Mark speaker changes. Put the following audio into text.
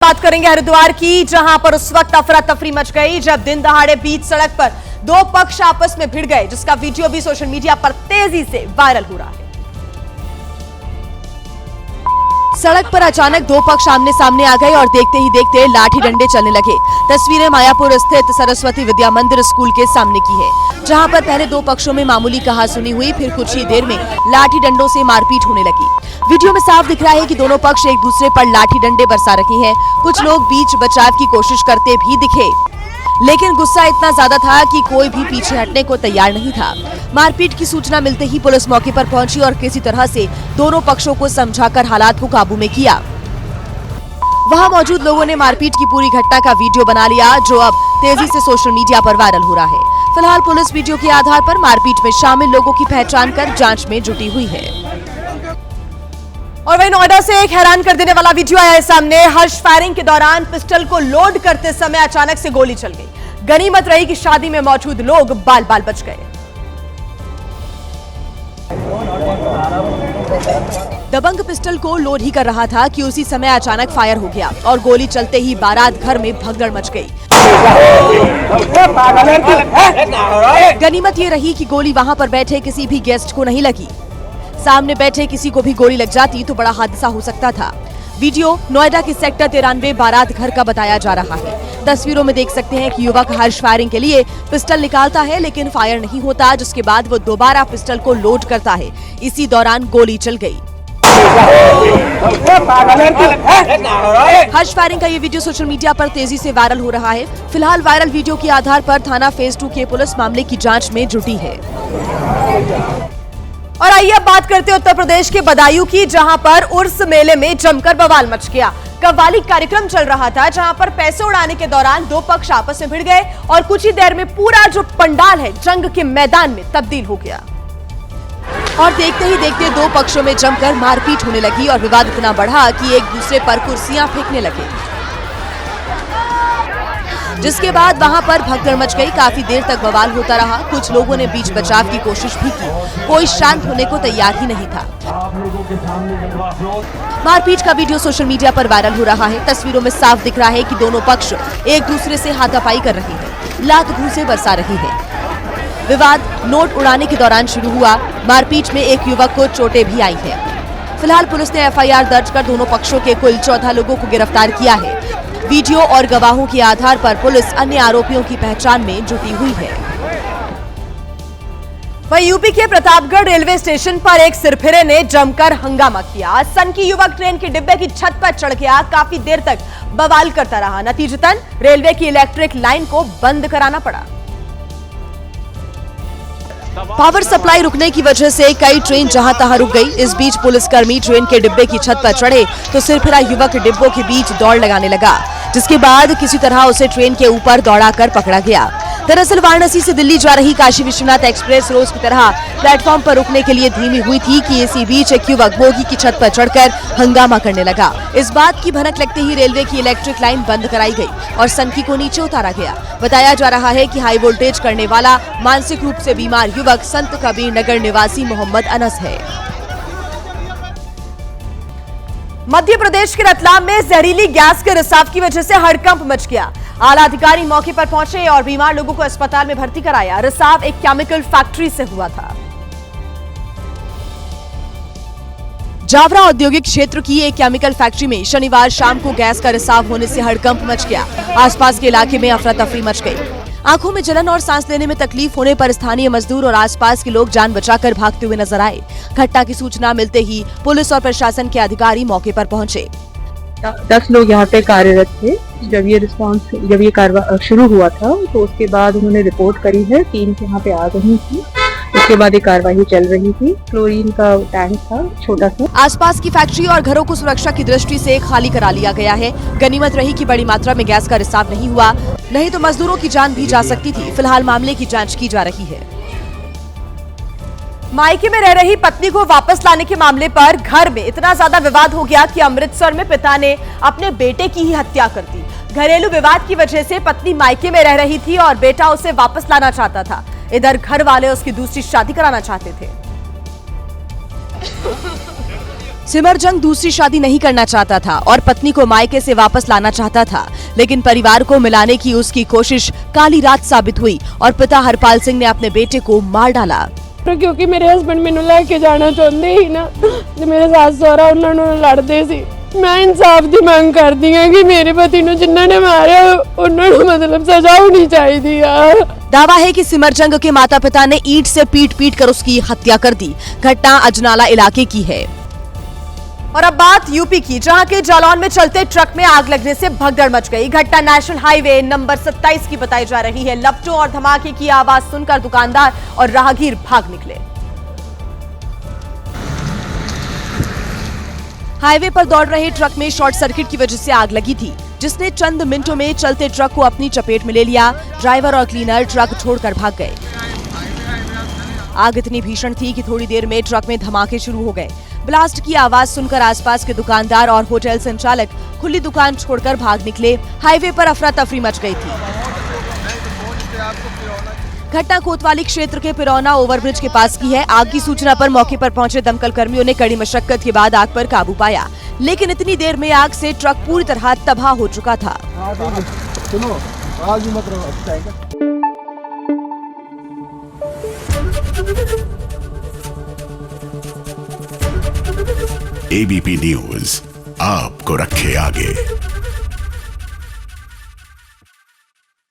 Speaker 1: बात करेंगे हरिद्वार की, जहां पर उस वक्त अफरा तफरी मच गई जब दिन दहाड़े बीच सड़क पर दो पक्ष आपस में भिड़ गए, जिसका वीडियो भी सोशल मीडिया पर तेजी से वायरल हो रहा है। सड़क पर अचानक दो पक्ष आमने सामने आ गए और देखते ही देखते लाठी डंडे चलने लगे। तस्वीरें मायापुर स्थित सरस्वती विद्या मंदिर स्कूल के सामने की है, जहां पर पहले दो पक्षों में मामूली कहासुनी हुई, फिर कुछ ही देर में लाठी डंडों से मारपीट होने लगी। वीडियो में साफ दिख रहा है कि दोनों पक्ष एक दूसरे पर लाठी डंडे बरसा रहे हैं। कुछ लोग बीच बचाव की कोशिश करते भी दिखे, लेकिन गुस्सा इतना ज्यादा था कि कोई भी पीछे हटने को तैयार नहीं था। मारपीट की सूचना मिलते ही पुलिस मौके पर पहुंची और किसी तरह से दोनों पक्षों को समझाकर हालात को काबू में किया। वहां मौजूद लोगों ने मारपीट की पूरी घटना का वीडियो बना लिया, जो अब तेजी से सोशल मीडिया पर वायरल हो रहा है। फिलहाल पुलिस वीडियो के आधार पर मारपीट में शामिल लोगों की पहचान कर जांच में जुटी हुई है। और वहीं नोएडा से एक हैरान कर देने वाला वीडियो आया है सामने। हर्ष फायरिंग के दौरान पिस्टल को लोड करते समय अचानक से गोली चल गई। गनीमत रही कि शादी में मौजूद लोग बाल बाल बच गए। दबंग पिस्टल को लोड ही कर रहा था कि उसी समय अचानक फायर हो गया और गोली चलते ही बारात घर में भगदड़ मच गई। गनीमत ये रही कि गोली वहां पर बैठे किसी भी गेस्ट को नहीं लगी। सामने बैठे किसी को भी गोली लग जाती तो बड़ा हादसा हो सकता था। वीडियो नोएडा के सेक्टर 93 बारात घर का बताया जा रहा है। तस्वीरों में देख सकते हैं कि युवक हर्ष फायरिंग के लिए पिस्टल निकालता है, लेकिन फायर नहीं होता, जिसके बाद वो दोबारा पिस्टल को लोड करता है। इसी दौरान गोली चल गई। हर्ष फायरिंग का ये वीडियो सोशल मीडिया पर तेजी से वायरल हो रहा है। फिलहाल वायरल वीडियो के आधार पर थाना फेज 2 की पुलिस मामले की जांच में जुटी है। और आइए अब बात करते हैं उत्तर प्रदेश के बदायूं की, जहां पर उर्स मेले में जमकर बवाल मच गया। कव्वाली कार्यक्रम चल रहा था, जहां पर पैसे उड़ाने के दौरान दो पक्ष आपस में भिड़ गए और कुछ ही देर में पूरा जो पंडाल है जंग के मैदान में तब्दील हो गया। और देखते ही देखते दो पक्षों में जमकर मारपीट होने लगी और विवाद इतना बढ़ा कि एक दूसरे पर कुर्सियां फेंकने लगे, जिसके बाद वहां पर भगदड़ मच गई। काफी देर तक बवाल होता रहा। कुछ लोगों ने बीच बचाव की कोशिश भी की, कोई शांत होने को तैयार ही नहीं था। मारपीट का वीडियो सोशल मीडिया पर वायरल हो रहा है। तस्वीरों में साफ दिख रहा है कि दोनों पक्ष एक दूसरे से हाथापाई कर रहे हैं, लात घूंसे बरसा रहे हैं। विवाद नोट उड़ाने के दौरान शुरू हुआ। मारपीट में एक युवक को चोटें भी आई है। फिलहाल पुलिस ने FIR दर्ज कर दोनों पक्षों के कुल 14 लोगों को गिरफ्तार किया है। वीडियो और गवाहों के आधार पर पुलिस अन्य आरोपियों की पहचान में जुटी हुई है। वहीं यूपी के प्रतापगढ़ रेलवे स्टेशन पर एक सिरफिरे ने जमकर हंगामा किया। सनकी युवक ट्रेन के डिब्बे की छत पर चढ़ गया, काफी देर तक बवाल करता रहा। नतीजतन रेलवे की इलेक्ट्रिक लाइन को बंद कराना पड़ा। पावर सप्लाई रुकने की वजह से कई ट्रेन जहां तहां रुक गई। इस बीच पुलिसकर्मी ट्रेन के डिब्बे की छत पर चढ़े तो सिरफिरा युवक डिब्बों के बीच दौड़ लगाने लगा, जिसके बाद किसी तरह उसे ट्रेन के ऊपर दौड़ाकर पकड़ा गया। दरअसल वाराणसी से दिल्ली जा रही काशी विश्वनाथ एक्सप्रेस रोज की तरह प्लेटफॉर्म पर रुकने के लिए धीमी हुई थी कि इसी बीच एक युवक बोगी की छत पर चढ़कर हंगामा करने लगा। इस बात की भनक लगते ही रेलवे की इलेक्ट्रिक लाइन बंद कराई गई और सनकी को नीचे उतारा गया। बताया जा रहा है कि हाई वोल्टेज करने वाला मानसिक रूप से बीमार युवक संत कबीर नगर निवासी मोहम्मद अनस है। मध्य प्रदेश के रतलाम में जहरीली गैस के रिसाव की वजह से हड़कंप मच गया। आला अधिकारी मौके पर पहुंचे और बीमार लोगों को अस्पताल में भर्ती कराया। रिसाव एक केमिकल फैक्ट्री से हुआ था। जावरा औद्योगिक क्षेत्र की एक केमिकल फैक्ट्री में शनिवार शाम को गैस का रिसाव होने से हड़कंप मच गया। आसपास के इलाके में अफरा तफरी मच गई। आंखों में जलन और सांस लेने में तकलीफ होने पर स्थानीय मजदूर और आसपास के लोग जान बचाकर भागते हुए नजर आए। घटना की सूचना मिलते ही पुलिस और प्रशासन के अधिकारी मौके पर पहुंचे।
Speaker 2: 10 लोग यहाँ पे कार्यरत थे। जब ये कार्रवाई शुरू हुआ था तो उसके बाद उन्होंने रिपोर्ट करी है। 3 यहाँ पे आ रही थी, उसके बाद ये कार्रवाई चल रही थी। क्लोरीन का टैंक था छोटा सा।
Speaker 1: आसपास की फैक्ट्री और घरों को सुरक्षा की दृष्टि से खाली करा लिया गया है। गनीमत रही कि बड़ी मात्रा में गैस का रिसाव नहीं हुआ, नहीं तो मजदूरों की जान भी जा सकती थी। फिलहाल मामले की जांच की जा रही है। मायके में रह रही पत्नी को वापस लाने के मामले पर घर में इतना ज्यादा विवाद हो गया कि अमृतसर में पिता ने अपने बेटे की ही हत्या कर दी। घरेलू विवाद की वजह से पत्नी मायके में रह रही थी और बेटा उसे वापस लाना चाहता था। इधर घर वाले उसकी दूसरी शादी कराना चाहते थे। सिमरजंग दूसरी शादी नहीं करना चाहता था और पत्नी को मायके से वापस लाना चाहता था, लेकिन परिवार को मिलाने की उसकी कोशिश काली रात साबित हुई और पिता हरपाल सिंह ने अपने बेटे को मार डाला।
Speaker 3: क्योंकि मेरे हस्बैंड मैनू लेके जाना चाहते ही ना, ते मेरे सास सहुरा उन्होंने लड़ते सी। मैं इंसाफ की मांग करती हूँ कि मेरे पति ने जिन्होंने मारे उन्होंने मतलब सजा होनी चाहिए।
Speaker 1: दावा है कि सिमरजंग के माता पिता ने ईंट से पीट कर उसकी हत्या कर दी। घटना अजनाला इलाके की है। और अब बात यूपी की, जहां के जालौन में चलते ट्रक में आग लगने से भगदड़ मच गई। घटना नेशनल हाईवे नंबर 27 की बताई जा रही है। लपटों और धमाके की आवाज सुनकर दुकानदार और राहगीर भाग निकले। हाईवे पर दौड़ रहे ट्रक में शॉर्ट सर्किट की वजह से आग लगी थी, जिसने चंद मिनटों में चलते ट्रक को अपनी चपेट में ले लिया। ड्राइवर और क्लीनर ट्रक छोड़कर भाग गए। आग इतनी भीषण थी कि थोड़ी देर में ट्रक में धमाके शुरू हो गए। ब्लास्ट की आवाज सुनकर आसपास के दुकानदार और होटल संचालक खुली दुकान छोड़कर भाग निकले। हाईवे पर अफरा तफरी मच गई थी। घटना कोतवाली क्षेत्र के पिरौना ओवरब्रिज के पास की है। आग की सूचना पर मौके पर पहुंचे दमकल कर्मियों ने कड़ी मशक्कत के बाद आग पर काबू पाया, लेकिन इतनी देर में आग से ट्रक पूरी तरह तबाह हो चुका था।
Speaker 4: एबीपी न्यूज आपको रखे आगे।